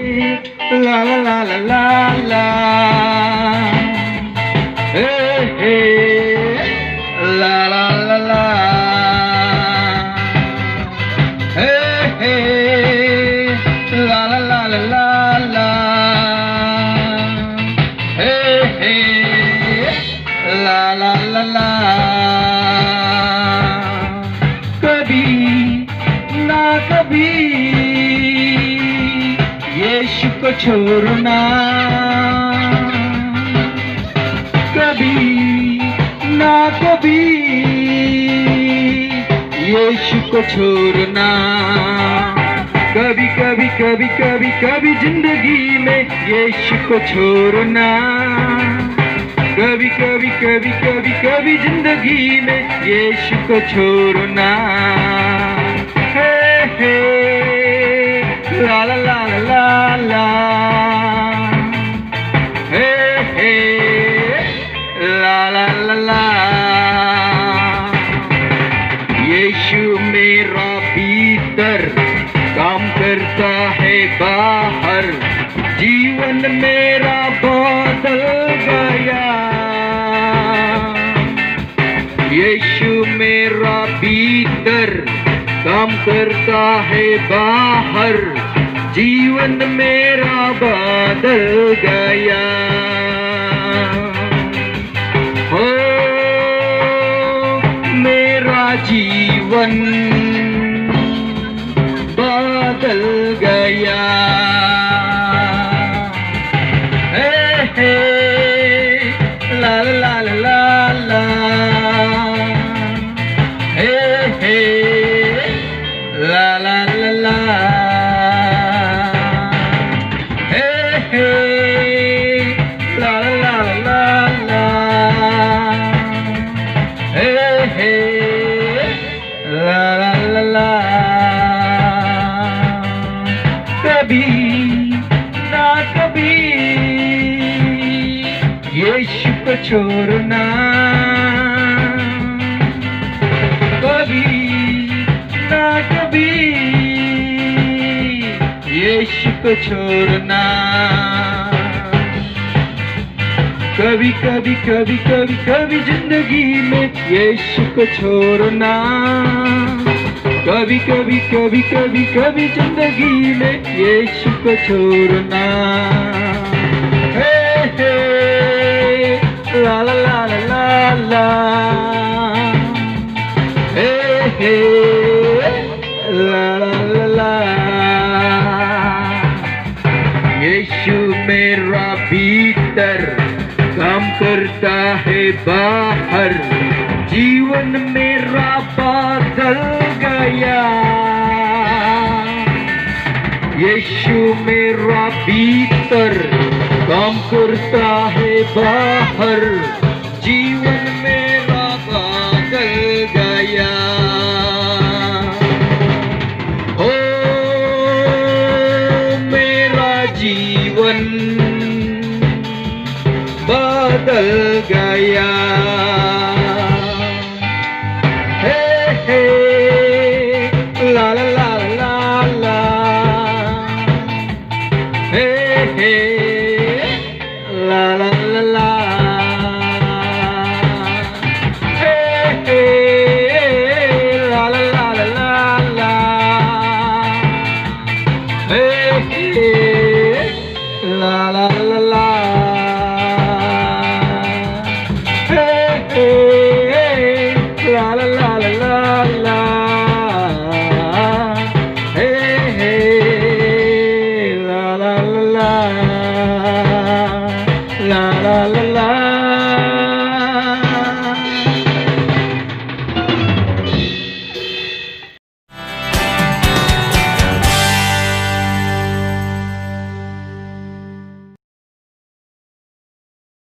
La la la la la la. Hey hey. La la la la. Hey hey. La la la la la la. Hey hey. La la la la. कभी ना कभी यीशु को छोड़ना, कभी ना कभी यीशु को छोड़ना। कभी कभी कभी कभी कभी जिंदगी में यीशु को छोड़ना, कभी कभी कभी कभी कभी जिंदगी में यीशु को छोड़ना। हे हे ला ला ला ला ला, हे हे ला ला ला ला। यीशु मेरा भीतर काम करता है बाहर, जीवन मेरा बदल गया। यीशु मेरा भीतर काम करता है बाहर, जीवन मेरा बदल गया। हो मेरा जीवन बदल गया। हे हे ला ला ला ला ला। हे हे ला ला ला ला। हे हे ला ला ला ला। हे हे ला ला ला ला। कभी ना कभी यीशु को छोड़ना, कभी ना कभी यीशु को छोड़ना। कभी कभी कभी कभी कभी जिंदगी में यीशु को छोड़ना, कभी कभी कभी कभी कभी जिंदगी में यीशु को छोड़ना। हे हे ला ला ला ला ला। हे हे ला ला ला ला। यीशु मेरा भीतर काम करता है बाहर, जीवन मेरा बदल गया। यीशु मेरा भीतर काम करता है बाहर, जीवन मेरा बदल गया। ओ मेरा जीवन बदल गया। हे हे ला ला ला ला ला। हे हे ला ला ला ला। हे हे ला ला ला ला ला। हे हे ला ला ला ला।